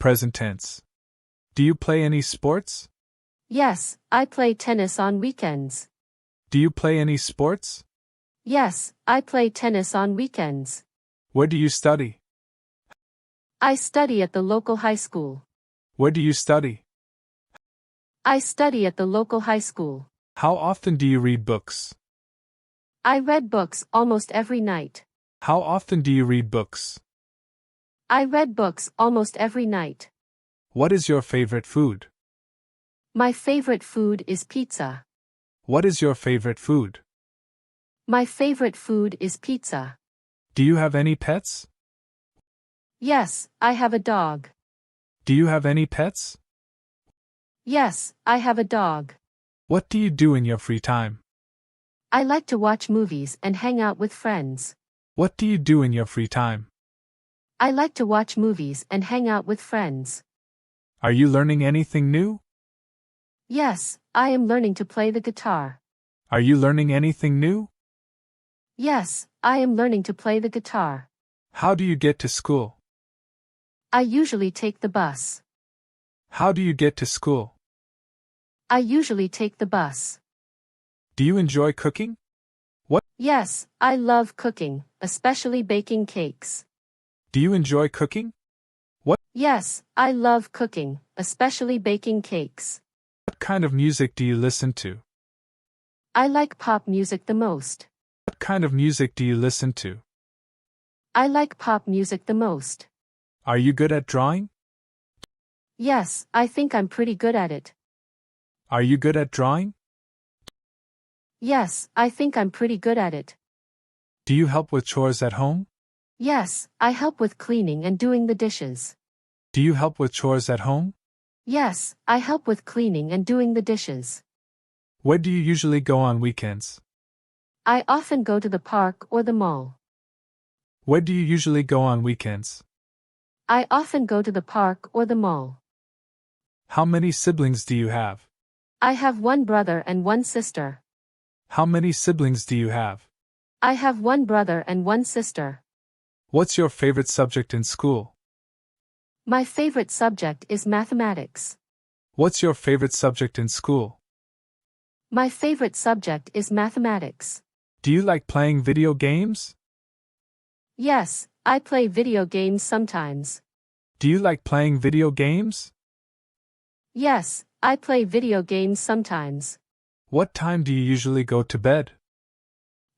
Present tense. Do you play any sports? Yes, I play tennis on weekends. Do you play any sports? Yes, I play tennis on weekends. Where do you study? I study at the local high school. Where do you study? I study at the local high school. How often do you read books? I read books almost every night. How often do you read books? I read books almost every night. What is your favorite food? My favorite food is pizza. What is your favorite food? My favorite food is pizza. Do you have any pets? Yes, I have a dog. Do you have any pets? Yes, I have a dog. What do you do in your free time? I like to watch movies and hang out with friends. What do you do in your free time? I like to watch movies and hang out with friends. Are you learning anything new? Yes, I am learning to play the guitar. Are you learning anything new? Yes, I am learning to play the guitar. How do you get to school? I usually take the bus. How do you get to school? I usually take the bus. Do you enjoy cooking? Yes, I love cooking, especially baking cakes. Do you enjoy cooking? Yes, I love cooking, especially baking cakes. What kind of music do you listen to? I like pop music the most. What kind of music do you listen to? I like pop music the most. Are you good at drawing? Yes, I think I'm pretty good at it. Are you good at drawing? Yes, I think I'm pretty good at it. Do you help with chores at home? Yes, I help with cleaning and doing the dishes. Do you help with chores at home? Yes, I help with cleaning and doing the dishes. Where do you usually go on weekends? I often go to the park or the mall. Where do you usually go on weekends? I often go to the park or the mall. How many siblings do you have? I have one brother and one sister. How many siblings do you have? I have one brother and one sister. What's your favorite subject in school? My favorite subject is mathematics. What's your favorite subject in school? My favorite subject is mathematics. Do you like playing video games? Yes, I play video games sometimes. Do you like playing video games? Yes, I play video games sometimes. What time do you usually go to bed?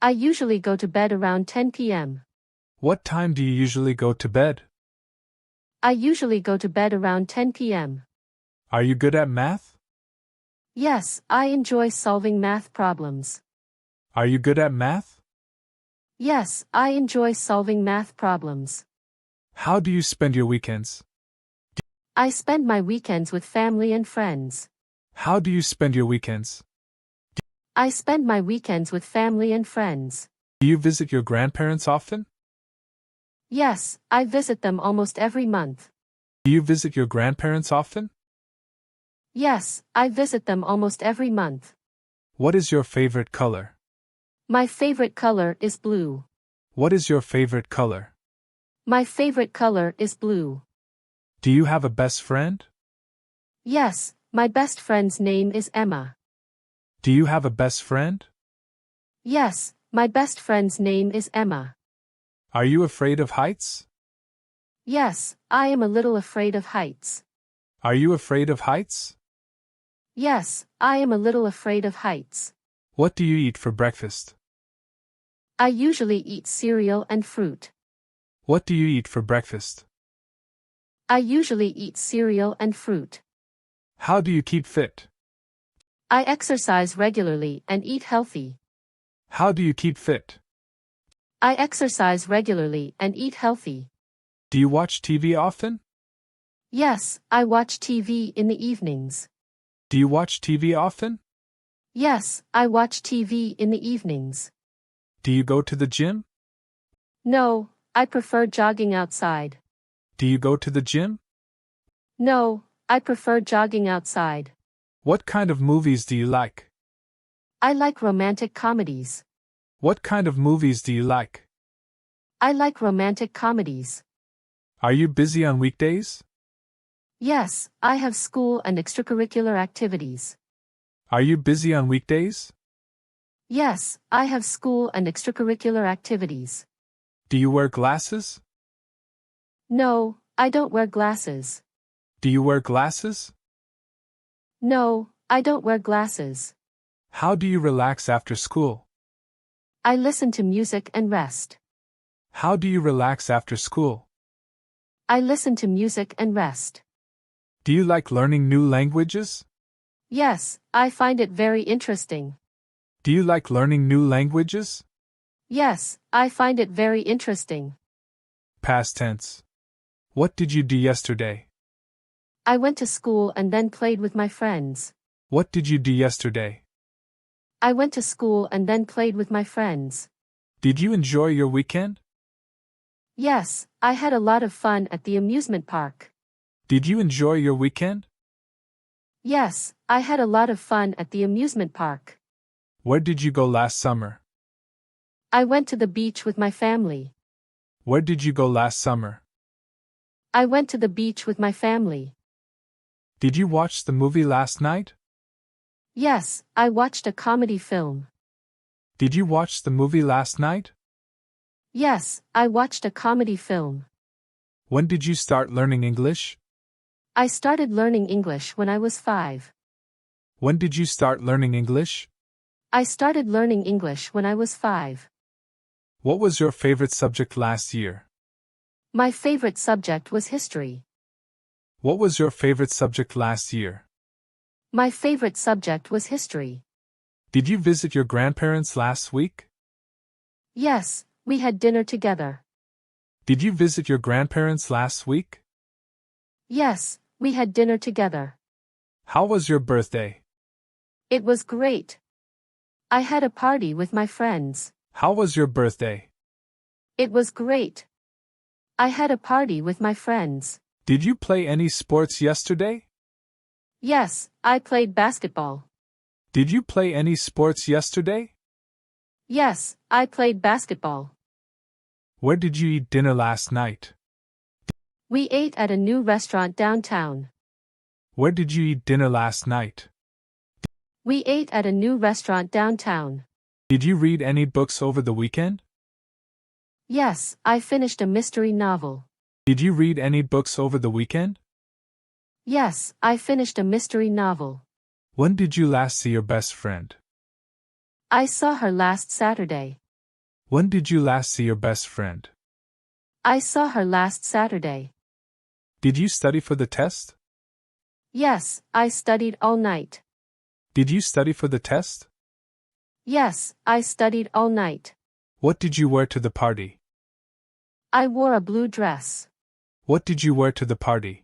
I usually go to bed around 10 p.m. What time do you usually go to bed? I usually go to bed around 10 p.m. Are you good at math? Yes, I enjoy solving math problems. Are you good at math? Yes, I enjoy solving math problems. How do you spend your weekends? I spend my weekends with family and friends. How do you spend your weekends? I spend my weekends with family and friends. Do you visit your grandparents often? Yes, I visit them almost every month. Do you visit your grandparents often? Yes, I visit them almost every month. What is your favorite color? My favorite color is blue. What is your favorite color? My favorite color is blue. Do you have a best friend? Yes, my best friend's name is Emma. Do you have a best friend? Yes, my best friend's name is Emma. Are you afraid of heights? Yes, I am a little afraid of heights. Are you afraid of heights? Yes, I am a little afraid of heights. What do you eat for breakfast? I usually eat cereal and fruit. What do you eat for breakfast? I usually eat cereal and fruit. How do you keep fit? I exercise regularly and eat healthy. How do you keep fit? I exercise regularly and eat healthy. Do you watch TV often? Yes, I watch TV in the evenings. Do you watch TV often? Yes, I watch TV in the evenings. Do you go to the gym? No, I prefer jogging outside. Do you go to the gym? No, I prefer jogging outside. What kind of movies do you like? I like romantic comedies. What kind of movies do you like? I like romantic comedies. Are you busy on weekdays? Yes, I have school and extracurricular activities. Are you busy on weekdays? Yes, I have school and extracurricular activities. Do you wear glasses? No, I don't wear glasses. Do you wear glasses? No, I don't wear glasses. How do you relax after school? I listen to music and rest. How do you relax after school? I listen to music and rest. Do you like learning new languages? Yes, I find it very interesting. Do you like learning new languages? Yes, I find it very interesting. Past tense. What did you do yesterday? I went to school and then played with my friends. What did you do yesterday? I went to school and then played with my friends. Did you enjoy your weekend? Yes, I had a lot of fun at the amusement park. Did you enjoy your weekend? Yes, I had a lot of fun at the amusement park. Where did you go last summer? I went to the beach with my family. Where did you go last summer? I went to the beach with my family. Did you watch the movie last night? Yes, I watched a comedy film. Did you watch the movie last night? Yes, I watched a comedy film. When did you start learning English? I started learning English when I was 5. When did you start learning English? I started learning English when I was 5. What was your favorite subject last year? My favorite subject was history. What was your favorite subject last year? My favorite subject was history. Did you visit your grandparents last week? Yes, we had dinner together. Did you visit your grandparents last week? Yes, we had dinner together. How was your birthday? It was great. I had a party with my friends. How was your birthday? It was great. I had a party with my friends. Did you play any sports yesterday? Yes, I played basketball. Did you play any sports yesterday? Yes, I played basketball. Where did you eat dinner last night? We ate at a new restaurant downtown. Where did you eat dinner last night? We ate at a new restaurant downtown. Did you read any books over the weekend? Yes, I finished a mystery novel. Did you read any books over the weekend? Yes, I finished a mystery novel. When did you last see your best friend? I saw her last Saturday. When did you last see your best friend? I saw her last Saturday. Did you study for the test? Yes, I studied all night. Did you study for the test? Yes, I studied all night. What did you wear to the party? I wore a blue dress. What did you wear to the party?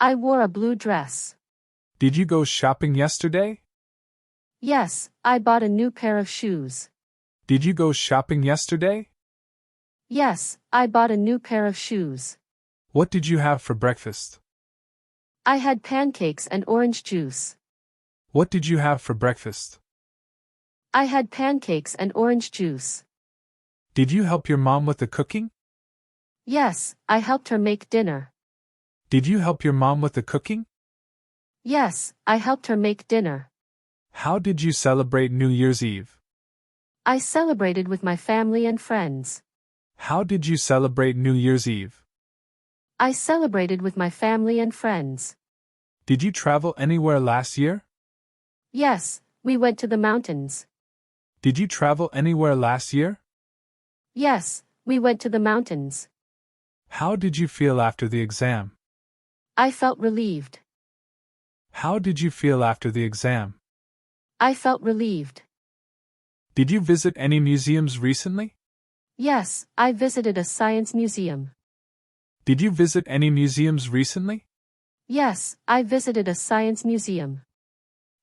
I wore a blue dress. Did you go shopping yesterday? Yes, I bought a new pair of shoes. Did you go shopping yesterday? Yes, I bought a new pair of shoes. What did you have for breakfast? I had pancakes and orange juice. What did you have for breakfast? I had pancakes and orange juice. Did you help your mom with the cooking? Yes, I helped her make dinner. Did you help your mom with the cooking? Yes, I helped her make dinner. How did you celebrate New Year's Eve? I celebrated with my family and friends. How did you celebrate New Year's Eve? I celebrated with my family and friends. Did you travel anywhere last year? Yes, we went to the mountains. Did you travel anywhere last year? Yes, we went to the mountains. How did you feel after the exam? I felt relieved. How did you feel after the exam? I felt relieved. Did you visit any museums recently? Yes, I visited a science museum. Did you visit any museums recently? Yes, I visited a science museum.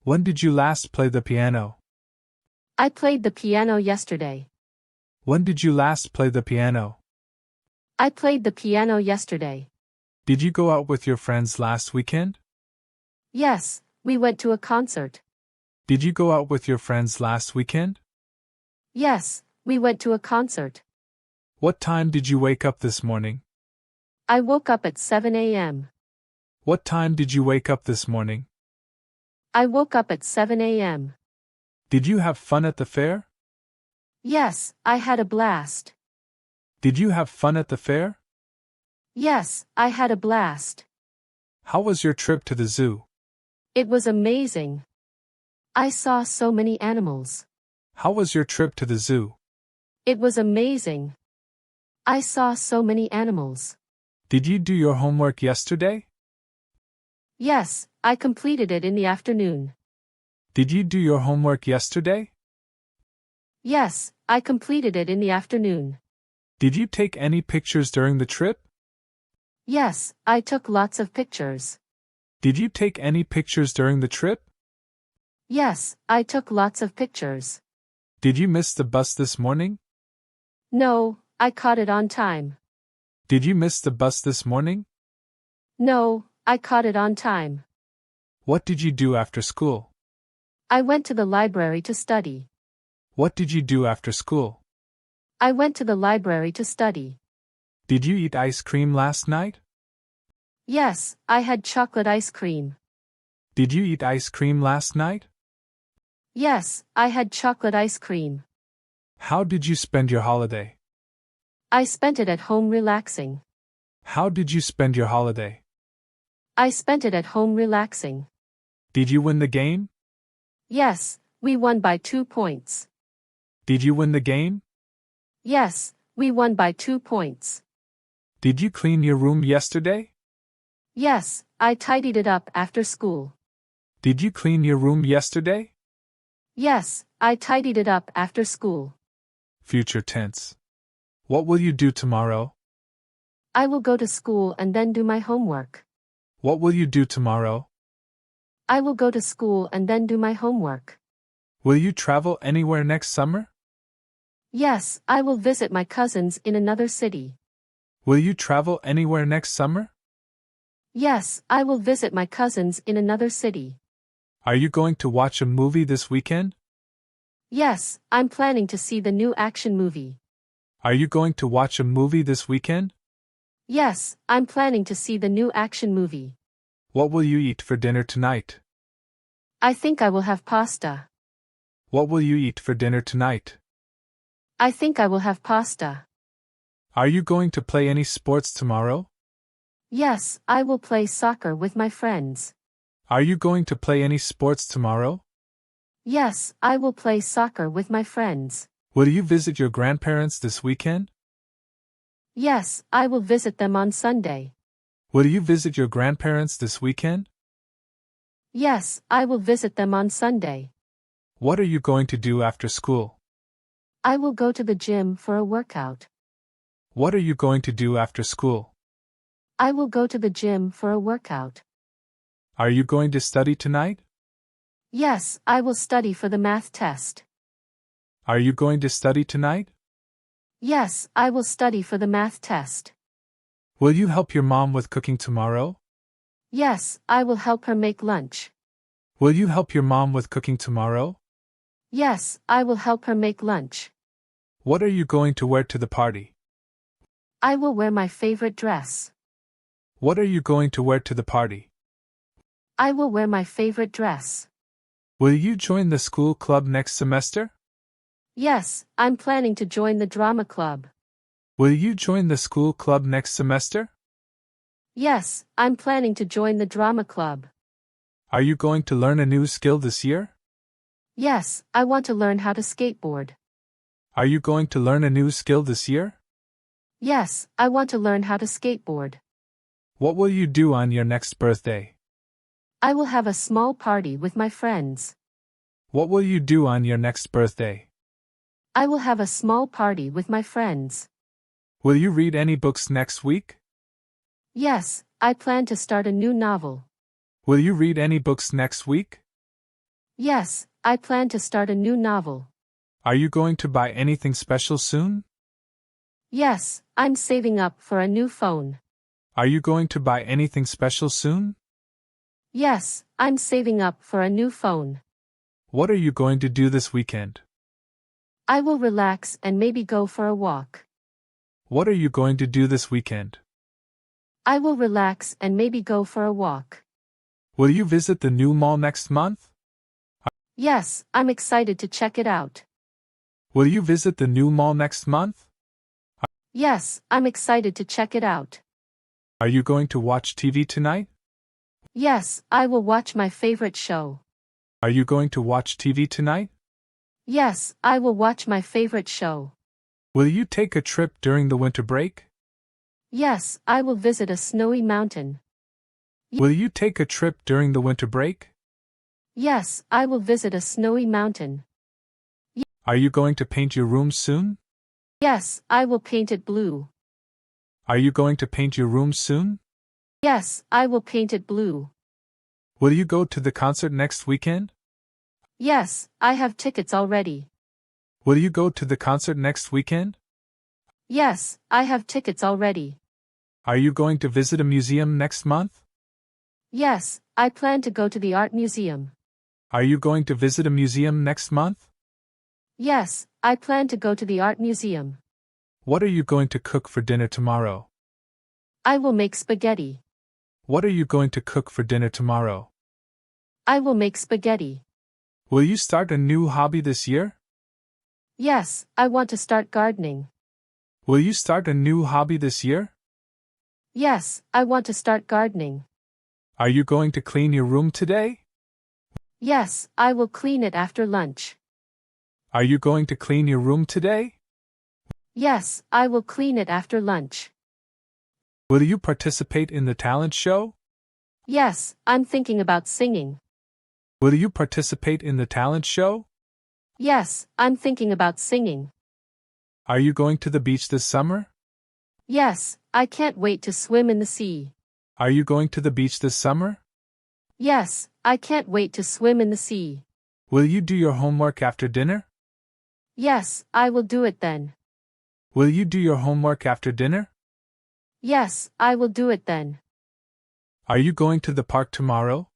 When did you last play the piano? I played the piano yesterday. When did you last play the piano? I played the piano yesterday. Did you go out with your friends last weekend? Yes, we went to a concert. Did you go out with your friends last weekend? Yes, we went to a concert. What time did you wake up this morning? I woke up at 7 a.m. What time did you wake up this morning? I woke up at 7 a.m. Did you have fun at the fair? Yes, I had a blast. Did you have fun at the fair? Yes, I had a blast. How was your trip to the zoo? It was amazing. I saw so many animals. How was your trip to the zoo? It was amazing. I saw so many animals. Did you do your homework yesterday? Yes, I completed it in the afternoon. Did you do your homework yesterday? Yes, I completed it in the afternoon. Did you take any pictures during the trip? Yes, I took lots of pictures. Did you take any pictures during the trip? Yes, I took lots of pictures. Did you miss the bus this morning? No, I caught it on time. Did you miss the bus this morning? No, I caught it on time. What did you do after school? I went to the library to study. What did you do after school? I went to the library to study. Did you eat ice cream last night? Yes, I had chocolate ice cream. Did you eat ice cream last night? Yes, I had chocolate ice cream. How did you spend your holiday? I spent it at home relaxing. How did you spend your holiday? I spent it at home relaxing. Did you win the game? Yes, we won by 2 points. Did you win the game? Yes, we won by 2 points. Did you clean your room yesterday? Yes, I tidied it up after school. Did you clean your room yesterday? Yes, I tidied it up after school. Future tense. What will you do tomorrow? I will go to school and then do my homework. What will you do tomorrow? I will go to school and then do my homework. Will you travel anywhere next summer? Yes, I will visit my cousins in another city. Will you travel anywhere next summer? Yes, I will visit my cousins in another city. Are you going to watch a movie this weekend? Yes, I'm planning to see the new action movie. Are you going to watch a movie this weekend? Yes, I'm planning to see the new action movie. What will you eat for dinner tonight? I think I will have pasta. What will you eat for dinner tonight? I think I will have pasta. Are you going to play any sports tomorrow? Yes, I will play soccer with my friends. Are you going to play any sports tomorrow? Yes, I will play soccer with my friends. Will you visit your grandparents this weekend? Yes, I will visit them on Sunday. Will you visit your grandparents this weekend? Yes, I will visit them on Sunday. What are you going to do after school? I will go to the gym for a workout. What are you going to do after school? I will go to the gym for a workout. Are you going to study tonight? Yes, I will study for the math test. Are you going to study tonight? Yes, I will study for the math test. Will you help your mom with cooking tomorrow? Yes, I will help her make lunch. Will you help your mom with cooking tomorrow? Yes, I will help her make lunch. What are you going to wear to the party? I will wear my favorite dress. What are you going to wear to the party? I will wear my favorite dress. Will you join the school club next semester? Yes, I'm planning to join the drama club. Will you join the school club next semester? Yes, I'm planning to join the drama club. Are you going to learn a new skill this year? Yes, I want to learn how to skateboard. Are you going to learn a new skill this year? Yes, I want to learn how to skateboard. What will you do on your next birthday? I will have a small party with my friends. What will you do on your next birthday? I will have a small party with my friends. Will you read any books next week? Yes, I plan to start a new novel. Will you read any books next week? Yes, I plan to start a new novel. Are you going to buy anything special soon? Yes, I'm saving up for a new phone. Are you going to buy anything special soon? Yes, I'm saving up for a new phone. What are you going to do this weekend? I will relax and maybe go for a walk. What are you going to do this weekend? I will relax and maybe go for a walk. Will you visit the new mall next month? Yes, I'm excited to check it out. Will you visit the new mall next month? Yes, I'm excited to check it out. Are you going to watch TV tonight? Yes, I will watch my favorite show. Are you going to watch TV tonight? Yes, I will watch my favorite show. Will you take a trip during the winter break? Yes, I will visit a snowy mountain. Will you take a trip during the winter break? Yes, I will visit a snowy mountain. Are you going to paint your room soon? Yes, I will paint it blue. Are you going to paint your room soon? Yes, I will paint it blue. Will you go to the concert next weekend? Yes, I have tickets already. Will you go to the concert next weekend? Yes, I have tickets already. Are you going to visit a museum next month? Yes, I plan to go to the art museum. Are you going to visit a museum next month? Yes, I plan to go to the art museum. What are you going to cook for dinner tomorrow? I will make spaghetti. What are you going to cook for dinner tomorrow? I will make spaghetti. Will you start a new hobby this year? Yes, I want to start gardening. Will you start a new hobby this year? Yes, I want to start gardening. Are you going to clean your room today? Yes, I will clean it after lunch. Are you going to clean your room today? Yes, I will clean it after lunch. Will you participate in the talent show? Yes, I'm thinking about singing. Will you participate in the talent show? Yes, I'm thinking about singing. Are you going to the beach this summer? Yes, I can't wait to swim in the sea. Are you going to the beach this summer? Yes, I can't wait to swim in the sea. Will you do your homework after dinner? Yes, I will do it then. Will you do your homework after dinner? Yes, I will do it then. Are you going to the park tomorrow?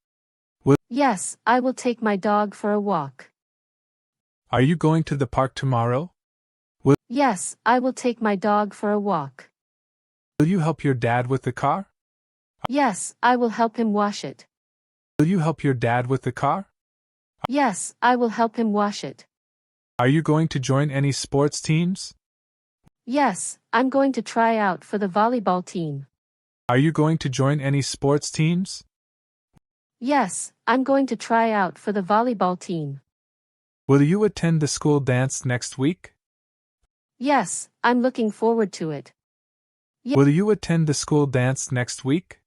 Yes, I will take my dog for a walk. Are you going to the park tomorrow? Yes, I will take my dog for a walk. Will you help your dad with the car? Yes, I will help him wash it. Will you help your dad with the car? Yes, I will help him wash it. Are you going to join any sports teams? Yes, I'm going to try out for the volleyball team. Are you going to join any sports teams? Yes, I'm going to try out for the volleyball team. Will you attend the school dance next week? Yes, I'm looking forward to it. Will you attend the school dance next week?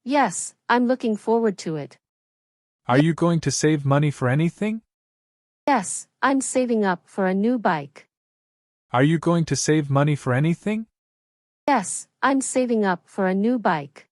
Yes, I'm looking forward to it. Are you going to save money for anything? Yes, I'm saving up for a new bike. Are you going to save money for anything? Yes, I'm saving up for a new bike.